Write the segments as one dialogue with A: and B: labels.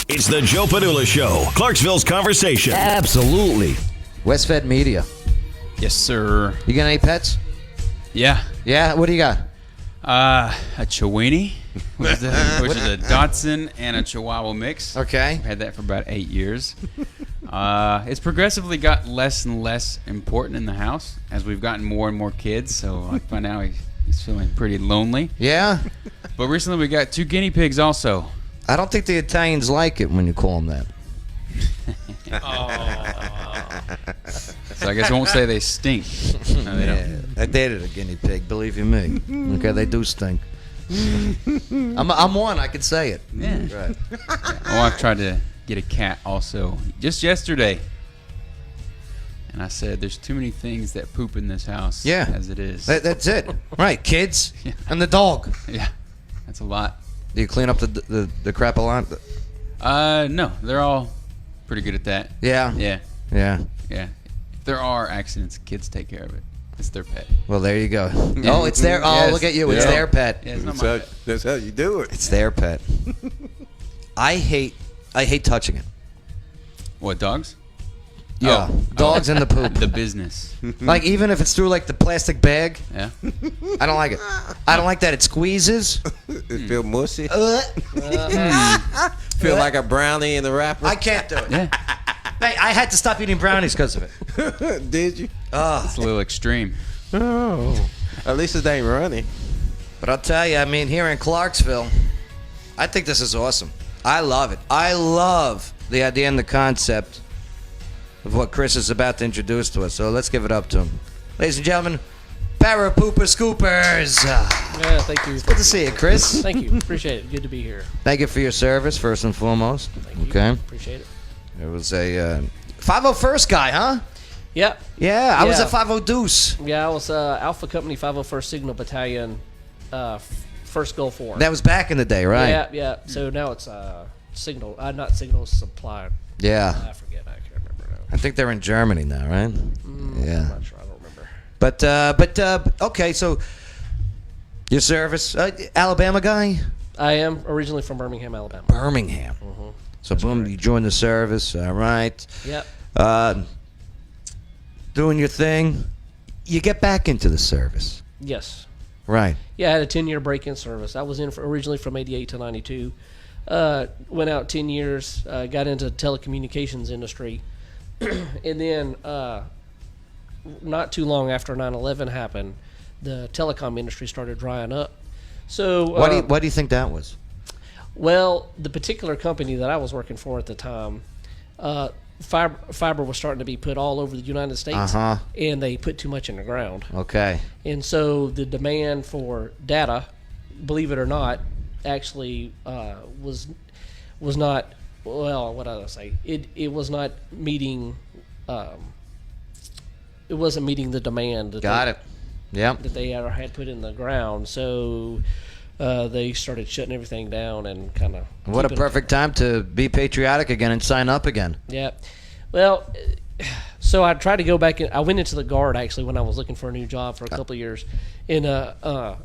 A: It's the Joe Padula Show, Clarksville's conversation.
B: Absolutely. Westfed Media.
C: Yes, sir.
B: You got any pets?
C: Yeah.
B: Yeah? What do you got?
C: A Chiweenie, which is a Dachshund and a Chihuahua mix.
B: Okay.
C: I've had that for about 8 years. It's progressively got less and less important in the house as we've gotten more and more kids. So like by now he's feeling pretty lonely.
B: Yeah?
C: But recently we got 2 guinea pigs also.
B: I don't think the Italians like it when you call them that.
C: So I guess I won't say they stink. No, they don't.
B: I dated a guinea pig, believe you me. Okay, they do stink. I'm one, I could say it.
C: Yeah.
B: Right.
C: My wife tried to get a cat also just yesterday. And I said, there's too many things that poop in this house as it is.
B: That's it. Right, kids and the dog.
C: Yeah, that's a lot.
B: Do you clean up the crap a lot?
C: No, they're all pretty good at that.
B: Yeah.
C: Yeah.
B: Yeah.
C: Yeah. If there are accidents, kids take care of it. It's their pet.
B: Well, there you go. Oh, it's their. Oh,
C: Yes.
B: look at you. It's
C: Yeah.
B: their pet.
C: Yeah, it's not my pet.
D: That's how you do it.
B: It's their pet. I hate touching it.
C: What, dogs?
B: Yeah,
C: Oh.
B: dogs and the poop.
C: The business.
B: Like even if it's through like the plastic bag,
C: Yeah.
B: I don't like it. I don't like that it squeezes.
D: It feel mushy.
B: I
D: Feel like a brownie in the wrapper.
B: can't do it.
C: Yeah.
B: Hey, I had to stop eating brownies because of it.
D: Did you?
C: It's a little extreme.
D: Oh. At least it ain't running.
B: But I'll tell you, I mean, here in Clarksville, I think this is awesome. I love it. I love the idea and the concept of what Chris is about to introduce to us. So let's give it up to him. Ladies and gentlemen, ParaPooper Scoopers.
E: Yeah, thank you.
B: Good to see you, Chris.
E: Thank you. Appreciate it. Good to be here.
B: Thank you for your service, first and foremost.
E: Thank you.
B: Okay.
E: Appreciate it.
B: It was a 501st guy, huh?
E: Yeah.
B: Yeah, I was
E: Yeah.
B: a 50 Deuce.
E: Yeah, I was Alpha Company 501st Signal Battalion, first Gulf War.
B: That was back in the day, right?
E: Yeah, yeah. So now it's Signal, not Signal Supply.
B: Yeah.
E: I forget. I can't remember now.
B: I think they're in Germany now, right?
E: I'm
B: Yeah.
E: not sure. I don't remember.
B: But okay, so your service, Alabama guy?
E: I am originally from Birmingham, Alabama.
B: Birmingham. So boom, you join the service, all right.
E: Yep.
B: Doing your thing. You get back into the service.
E: Yes.
B: Right.
E: Yeah, I had a 10-year break-in service. I was in originally from 88 to 92. Went out 10 years, got into the telecommunications industry. And then not too long after 9/11 happened, the telecom industry started drying up. So
B: What do you think that was?
E: well, the particular company that I was working for at the time, fiber was starting to be put all over the United States, and they put too much in the ground.
B: Okay.
E: And so the demand for data, believe it or not, actually was not, well, what did I say? It was not meeting, it wasn't meeting the demand that
B: Got it. Yep.
E: that they had put in the ground. So they started shutting everything down and kind of.
B: What a perfect time to be patriotic again and sign up again.
E: Yeah. Well, so I tried to go back. I went into the Guard actually when I was looking for a new job for a couple of years, and I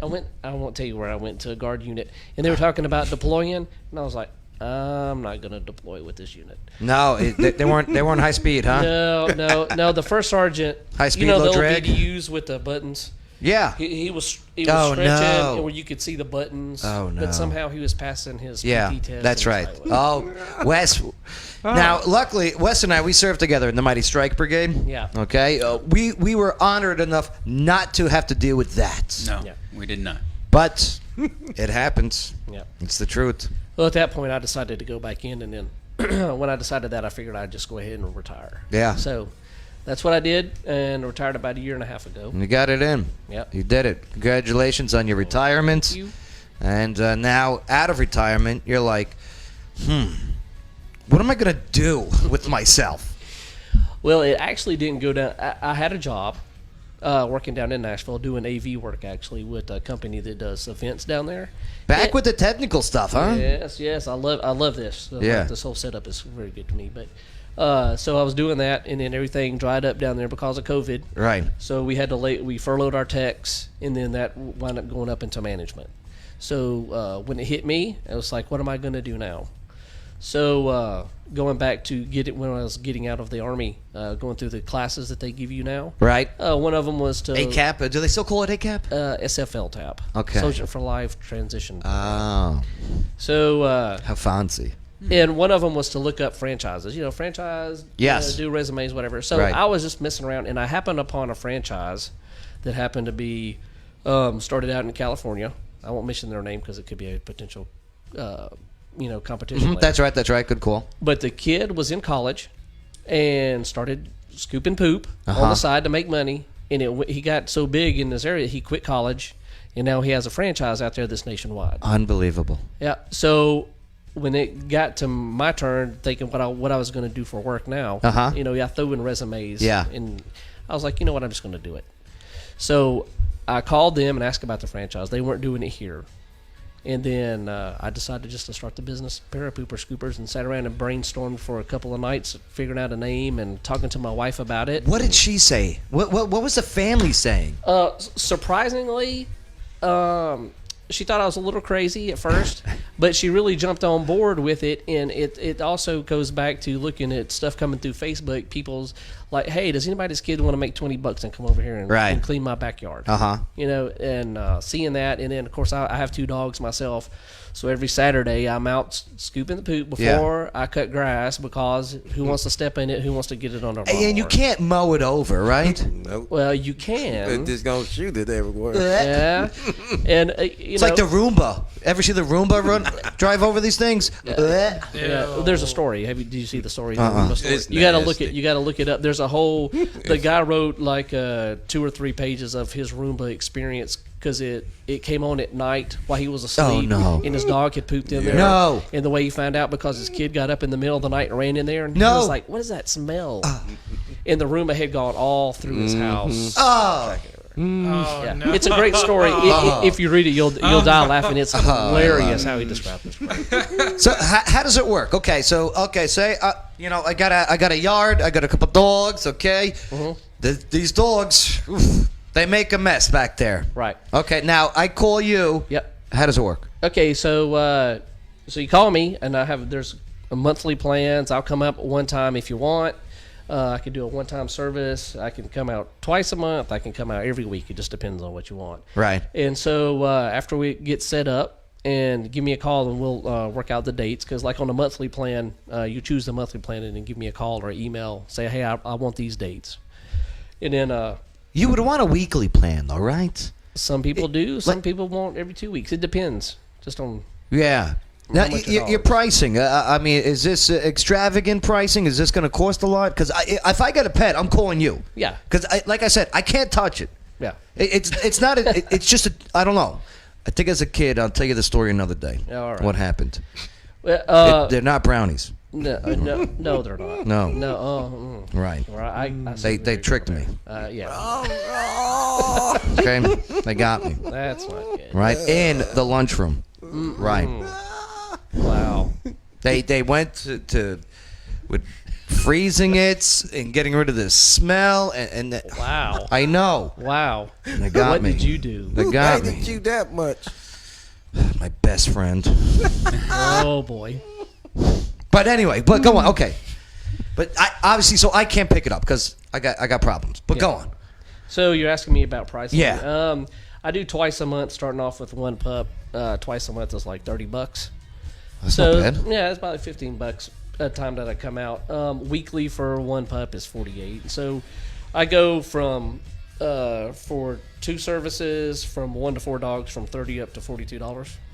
E: went. I won't tell you where I went to a Guard unit, and they were talking about deploying, and I was like, I'm not going to deploy with this unit.
B: No, they weren't high speed, huh?
E: No. The first sergeant,
B: High speed,
E: you know,
B: low
E: the
B: drag?
E: old BDUs with the buttons.
B: Yeah.
E: He was
B: Oh,
E: stretching,
B: no.
E: and where you could see the buttons.
B: Oh, no.
E: But somehow he was passing his
B: Yeah,
E: PT test.
B: that's
E: and
B: right.
E: it's like, well,
B: Oh, Wes. Now, luckily, Wes and I, we served together in the Mighty Strike Brigade.
E: Yeah.
B: Okay. We were honored enough not to have to deal with that.
C: No,
E: Yeah.
C: we did not.
B: But it happens.
E: Yeah.
B: It's the truth.
E: Well, at that point, I decided to go back in, and then when I decided that, I figured I'd just go ahead and retire.
B: Yeah.
E: So that's what I did, and retired about a year and a half ago.
B: You got it in.
E: Yep.
B: You did it. Congratulations on your retirement.
E: Thank you.
B: And now, out of retirement, you're like, what am I going to do with myself?
E: Well, it actually didn't go down. I had a job working down in Nashville, doing AV work actually with a company that does events down there.
B: Back with the technical stuff, huh?
E: Yes. I love this.
B: Yeah.
E: This whole setup is very good to me. But so I was doing that, and then everything dried up down there because of COVID.
B: Right.
E: So we had to we furloughed our techs, and then that wound up going up into management. So when it hit me, I was like, what am I going to do now? So going back to when I was getting out of the Army, going through the classes that they give you now.
B: Right.
E: One of them was to
B: ACAP. Do they still call it ACAP?
E: SFL TAP.
B: Okay.
E: Sergeant for Life Transition.
B: Oh,
E: So
B: how fancy.
E: and one of them was to look up franchises. Franchise.
B: Yes.
E: Do resumes, whatever. So
B: Right.
E: I was just messing around, and I happened upon a franchise that happened to be started out in California. I won't mention their name because it could be a potential, competition. later.
B: That's right. That's right. Good call.
E: But the kid was in college and started scooping poop on
B: Uh-huh.
E: the side to make money. And he got so big in this area, he quit college, and now he has a franchise out there that's nationwide.
B: Unbelievable.
E: Yeah. So when it got to my turn, thinking what I was going to do for work now,
B: Uh-huh.
E: I threw in resumes.
B: Yeah.
E: And I was like, you know what, I'm just going to do it. So I called them and asked about the franchise. They weren't doing it here. And then I decided just to start the business, ParaPooper Scoopers, and sat around and brainstormed for a couple of nights, figuring out a name and talking to my wife about it.
B: What did she say? What was the family saying?
E: Surprisingly, she thought I was a little crazy at first, but she really jumped on board with it. And it also goes back to looking at stuff coming through Facebook. People's like, hey, does anybody's kid want to make $20 and come over here and clean my backyard?
B: Uh-huh.
E: And seeing that. And then, of course, I have 2 dogs myself. So every Saturday, I'm out scooping the poop before I cut grass, because who wants to step in it? Who wants to get it on their lawnmower?
B: And you can't mow it over, right?
D: Nope.
E: Well, you can.
D: They're just going to shoot it everywhere.
E: Yeah. And,
B: It's like the Roomba. Ever see the Roomba drive over these things?
E: Yeah, there's a story. Did you see the story?
D: It's
E: You gotta
D: nasty.
E: you gotta look it up. There's a whole. The guy wrote like 2 or 3 pages of his Roomba experience, because it came on at night while he was asleep.
B: Oh, no.
E: And his dog had pooped in there.
B: No.
E: And the way he found out, because his kid got up in the middle of the night and ran in there, and he
B: No.
E: was like, "What is that smell?" And the Roomba had gone all through his house.
B: Oh,
E: Yeah. It's a great story. If you read it, you'll die laughing. It's hilarious how he described this.
B: so how does it work? Okay, say I got a yard, I got a couple dogs. Okay, these dogs, oof, they make a mess back there.
E: Right.
B: Okay, now I call you.
E: Yep.
B: How does it work?
E: Okay, so you call me, and there's a monthly plans. I'll come up one time if you want. I can do a one-time service. I can come out twice a month. I can come out every week. It just depends on what you want.
B: Right.
E: And so after we get set up, and give me a call, and we'll work out the dates. Because like on a monthly plan, you choose the monthly plan and then give me a call or email. Say, hey, I want these dates. And then
B: You would want a weekly plan, though, right?
E: some people do. Some people want every 2 weeks. It depends. Just on.
B: Yeah. Now,
E: much it
B: your
E: costs.
B: pricing, is this extravagant pricing? Is this going to cost a lot? Because if I get a pet, I'm calling you.
E: Yeah.
B: Because, like I said, I can't touch it.
E: Yeah.
B: It's not, it's just, I don't know. I think as a kid, I'll tell you the story another day.
E: All right.
B: What happened.
E: Well,
B: They're not brownies.
E: no, they're not.
B: No.
E: No.
B: Right.
E: Right. I see
B: They tricked me.
E: Yeah.
B: Okay? They got me.
E: That's not good.
B: Right? In the lunchroom. Right.
E: Wow.
B: They went to with freezing it and getting rid of the smell and
E: Wow.
B: I know.
E: Wow.
B: They got
E: What
B: me.
E: did you do?
B: They got
D: Hated
B: me.
D: you that much.
B: My best friend.
E: Oh boy.
B: But anyway, go on. Okay. But I obviously, so I can't pick it up because I got problems. But go on.
E: So you're asking me about pricing?
B: Yeah.
E: I do twice a month, starting off with one pup. Twice a month is like $30.
B: That's
E: So
B: not bad.
E: yeah, it's about $15 a time that I come out. Weekly for one pup is $48. So I go from for 2 services from 1 to 4 dogs from $30 up to $42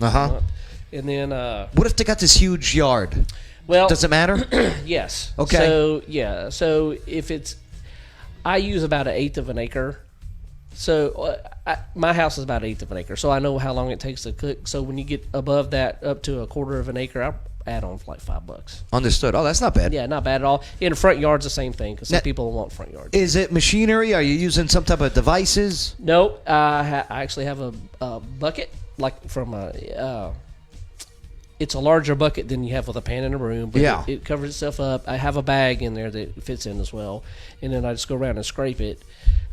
E: a
B: Uh-huh.
E: month. And then
B: What if they got this huge yard?
E: well,
B: Does it matter?
E: yes.
B: Okay.
E: So yeah. So if it's, I use about 1/8 of an acre. So my house is about 1/8 of an acre. So I know how long it takes to cook. So when you get above that, up to 1/4 of an acre, I'll add on for like $5.
B: Understood. Oh, that's not bad.
E: Yeah, not bad at all. In the front yard's the same thing, because some
B: Now-
E: people want front yards.
B: Is it machinery? Are you using some type of devices?
E: No, I actually have a bucket, like from it's a larger bucket than you have with a pan in a room, but
B: Yeah.
E: it covers itself up. I have a bag in there that fits in as well, and then I just go around and scrape it,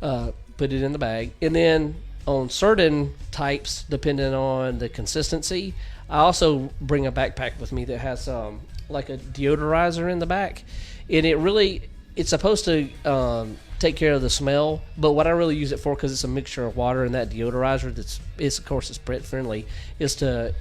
E: put it in the bag, and then on certain types, depending on the consistency, I also bring a backpack with me that has like a deodorizer in the back, and it's supposed to take care of the smell. But what I really use it for, because it's a mixture of water and that deodorizer, of course it's pet friendly, is to,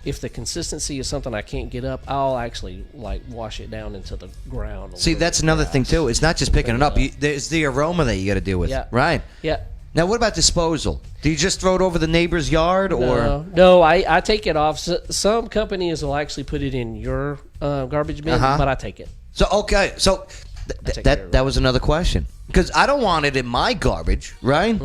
E: if the consistency is something I can't get up, I'll actually like wash it down into the ground.
B: See, that's another thing too. It's not just picking it up. There's the aroma that you got to deal with.
E: Yeah.
B: Right.
E: Yeah.
B: Now, what about disposal? Do you just throw it over the neighbor's yard, or
E: No, I take it off. Some companies will actually put it in your garbage bin, but I take it.
B: So okay, so that was another question, because I don't want it in my garbage, right?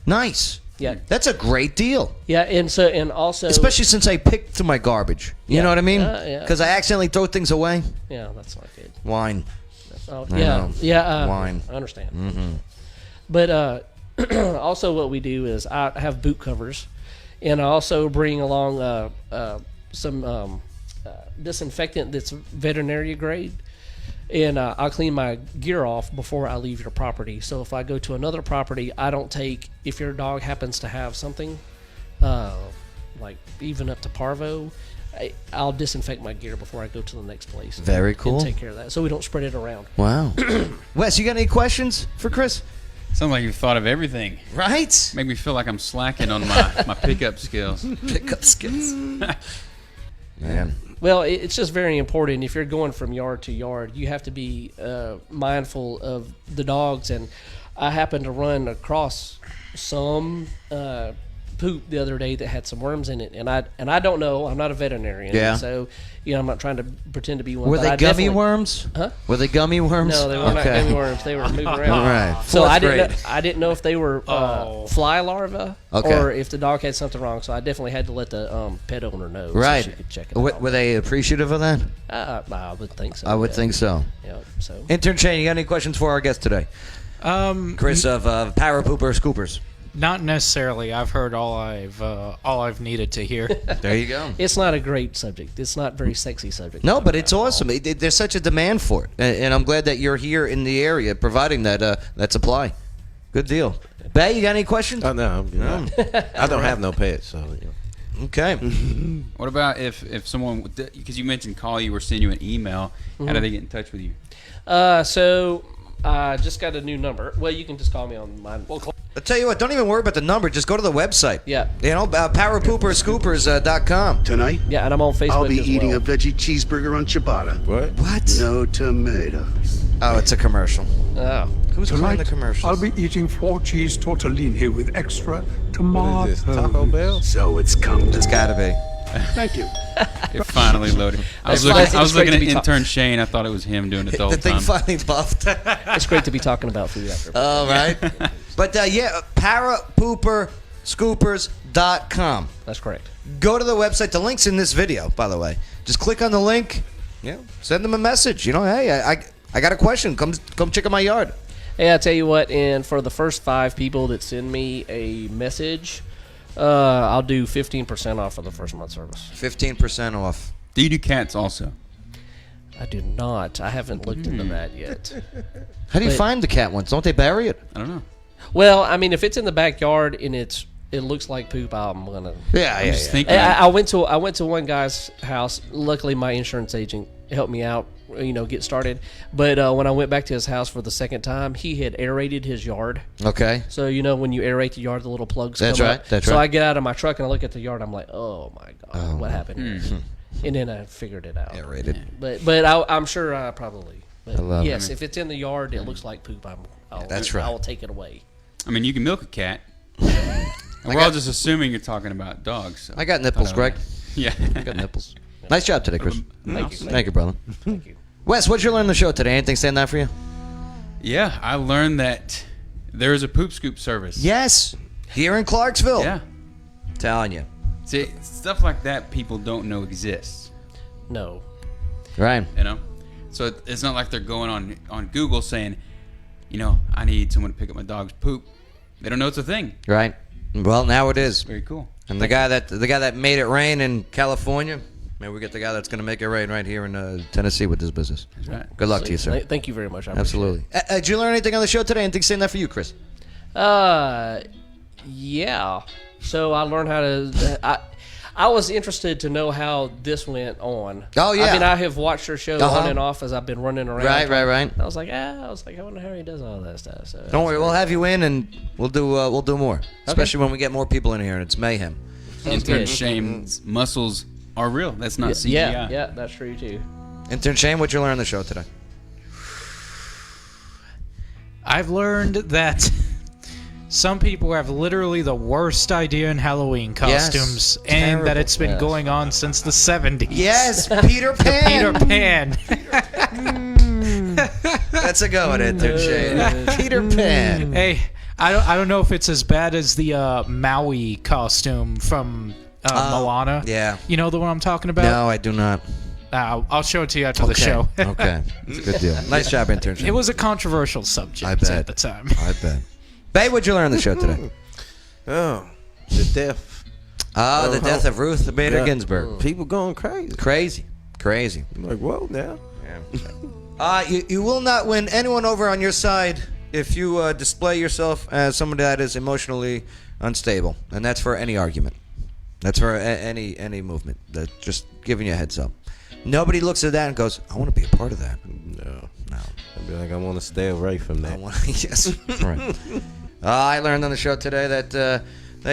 B: Nice.
E: Yeah.
B: That's a great deal.
E: Yeah, and also
B: Especially since I picked through my garbage. You know what I mean?
E: Yeah.
B: Because I accidentally throw things away.
E: Yeah, that's not good.
B: Wine.
E: Oh,
B: know.
E: Wine. I understand. But also, what we do is I have boot covers, and I also bring along some disinfectant that's veterinary grade, and I'll clean my gear off before I leave your property. So if I go to another property, I don't take, if your dog happens to have something, like even up to parvo, I'll disinfect my gear before I go to the next place.
B: Very cool.
E: And take care of that, so we don't spread it around.
B: Wow. Wes, you got any questions for Chris?
C: Sounds like you've thought of everything.
B: Right?
C: Make me feel like I'm slacking on my pickup skills.
B: Pickup skills. Man.
E: Well, it's just very important. If you're going from yard to yard, you have to be mindful of the dogs. And I happened to run across some poop the other day that had some worms in it, and I don't know. I'm not a veterinarian,
B: Yeah.
E: So I'm not trying to pretend to be one.
B: Were
E: but
B: they
E: I
B: gummy
E: definitely-
B: worms?
E: Huh?
B: Were they gummy worms?
E: No, they were not gummy worms. They were moving around.
B: All right.
E: So
B: Fourth
E: I
B: grade.
E: didn't know if they were fly larvae
B: Okay.
E: or if the dog had something wrong. So I definitely had to let the pet owner know,
B: Right.
E: so she could check it
B: Were,
E: out.
B: were they appreciative of that?
E: I would think so.
B: I would
E: yeah.
B: think so.
E: Yeah. So
B: Intern Shane, you got any questions for our guest today? Chris of ParaPooper Scoopers.
F: Not necessarily. I've heard all I've needed to hear.
B: There you go.
E: it's not a great subject. It's not a very sexy subject.
B: No, but it's awesome. There's such a demand for it, and I'm glad that you're here in the area providing that supply. Good deal. Bay, you got any questions?
D: Oh, no, I'm good. I don't have no pets, so.
B: Okay.
C: What about if someone, because you mentioned call you or send you an email, how do they get in touch with you?
E: So I just got a new number. Well, you can just call me on mine.
B: I'll tell you what, don't even worry about the number. Just go to the website.
E: Yeah.
B: You know, ParaPooperScoopers.com.
G: Tonight,
E: Yeah, and I'm on Facebook.
G: I'll be
E: as
G: eating
E: well.
G: a veggie cheeseburger on ciabatta.
D: What?
B: What?
G: No tomatoes.
B: Oh, it's a commercial.
E: Oh.
B: Who's playing
H: Tonight,
B: the commercials?
H: I'll be eating 4 cheese tortellini with extra
D: What
H: tomato.
D: is this, Taco Bell?
G: So it's come to
B: It's got to be.
G: Thank you.
C: It finally loaded. I was
E: It's
C: looking
E: great
C: at
E: to be
C: intern Shane. I thought it was him doing it the whole
B: The thing
C: time.
B: finally buffed.
E: It's great to be talking about food after.
B: All right. But yeah, ParaPooperScoopers.com.
E: That's correct.
B: Go to the website. The link's in this video, by the way. Just click on the link. Yeah. Send them a message. You know, hey, I got a question. Come check out my yard.
E: Hey, I tell you what, and for the first 5 people that send me a message, I'll do 15% off for the first month service.
B: 15% off.
C: Do you do cats also?
E: I do not. I haven't looked into that yet.
B: How do you
E: But-
B: find the cat ones? Don't they bury it?
C: I don't know.
E: Well, I mean, if it's in the backyard and it looks like poop, I'm gonna.
B: Yeah,
C: I'm
B: yeah,
C: just
B: yeah.
C: thinking.
E: I went to one guy's house. Luckily, my insurance agent helped me out, get started. But when I went back to his house for the second time, he had aerated his yard.
B: Okay.
E: So when you aerate the yard, the little plugs
B: That's
E: come
B: right,
E: up.
B: that's
E: so
B: right.
E: I get out of my truck and I look at the yard. I'm like, oh my god, what happened here? And then I figured it out.
B: Aerated.
E: But I'm sure I probably. But
B: I love it.
E: yes, if it's in the yard, it looks like poop.
B: That's right.
E: I will take it away.
C: I mean, you can milk a cat. And we're all just assuming you're talking about dogs. So.
B: I got nipples, Greg.
C: Yeah.
B: I got nipples. Nice job today, Chris.
E: Thank you.
B: Thank you, brother.
E: Thank you.
B: Wes, what'd you learn on the show today? Anything stand out for you?
C: Yeah, I learned that there is a poop scoop service.
B: Yes. Here in Clarksville.
C: Yeah.
B: Telling you.
C: See, stuff like that people don't know exists.
E: No.
B: Right.
C: You know? So it's not like they're going on Google saying, I need someone to pick up my dog's poop. They don't know it's a thing.
B: Right. Well, now it is.
C: Very cool.
B: And the guy that made it rain in California, maybe we get the guy that's going to make it rain right here in Tennessee with this business.
C: That's right.
B: Good luck to you, sir.
E: Thank you very much. I appreciate
B: Absolutely. Did you learn anything on the show today? Anything stand out for you, Chris?
E: it. Yeah. So I learned how to. I was interested to know how this went on.
B: Oh, yeah.
E: I mean, I have watched her show
B: Uh-huh.
E: on and off as I've been running around.
B: Right.
E: I was like, I wonder how he does all that stuff. So
B: Don't worry, we'll have you in and we'll do more. Especially when we get more people in here and it's mayhem.
C: Intern
E: good.
C: Shane's muscles are real. That's not CGI.
E: Yeah, that's true too.
B: Intern Shane, what'd you learn on the show today?
F: I've learned that some people have literally the worst idea in Halloween costumes, and
B: terrible.
F: that it's been going on since the 70s.
B: Yes, Peter Pan.
F: Peter Pan.
B: That's a go at Intern Shane. Peter Pan.
F: Hey, I don't know if it's as bad as the Maui costume from Moana.
B: Yeah.
F: You know the one I'm talking about?
B: No, I do not.
F: I'll show it to you after the show.
B: Okay. It's a good deal. Nice job, Intern Shane.
F: It was a controversial subject
B: I bet.
F: at the time.
B: I bet. Babe, what'd you learn on the show today?
D: Oh, the death.
B: The death of Ruth Bader
D: Yeah.
B: Ginsburg.
D: People going crazy.
B: Crazy.
D: I'm like, whoa, now.
B: You will not win anyone over on your side if you display yourself as somebody that is emotionally unstable, and that's for any argument. That's for any movement. That's just giving you a heads up. Nobody looks at that and goes, "I want to be a part of that."
D: No.
B: No.
D: I'd be like, I want to stay away from that.
B: Yes. Right. I learned on the show today that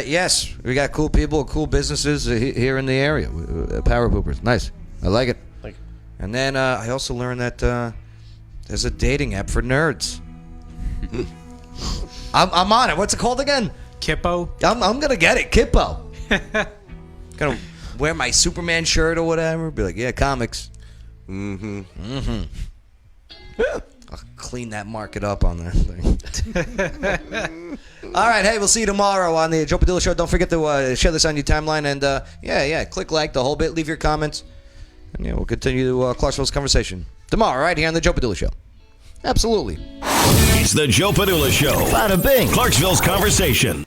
B: yes, we got cool people, cool businesses here in the area. ParaPoopers, nice. I like it. And then I also learned that there's a dating app for nerds. I'm on it. What's it called again?
F: Kippo.
B: I'm gonna get it. Kippo. Gonna wear my Superman shirt or whatever. Be like, yeah, comics. I'll clean that market up on that thing. All right, hey, we'll see you tomorrow on the Joe Padula Show. Don't forget to share this on your timeline and click like the whole bit. Leave your comments, and we'll continue Clarksville's conversation tomorrow, right here on the Joe Padula Show. Absolutely.
A: It's the Joe Padula Show. Bada bing. Clarksville's conversation.